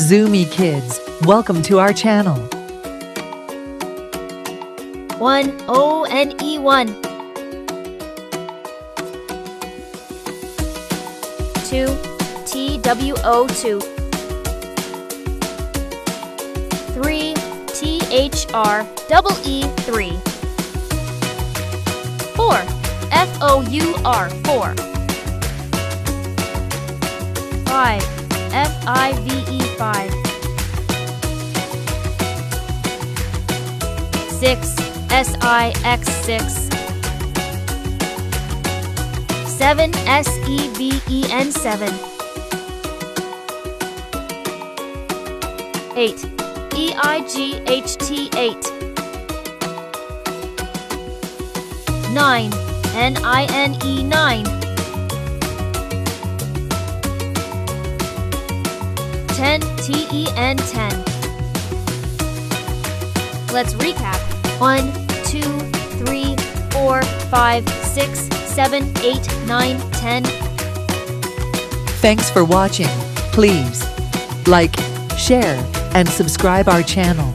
Zoomy kids, welcome to our channel. 1 O-N-E 1 2 T-W-O 2 3 T-H-R-E-E 3 4 F-O-U-R 4 5 F-I-V-E 5 6 S-I-X 6 7 S-E-V-E-N 7 8 E-I-G-H-T 8 9 N-I-N-E 9 10 T-E-N 10 Let's recap. 1, 2, 3, 4, 5, 6, 7, 8, 9, 10. Thanks for watching. Please like, share, and subscribe our channel.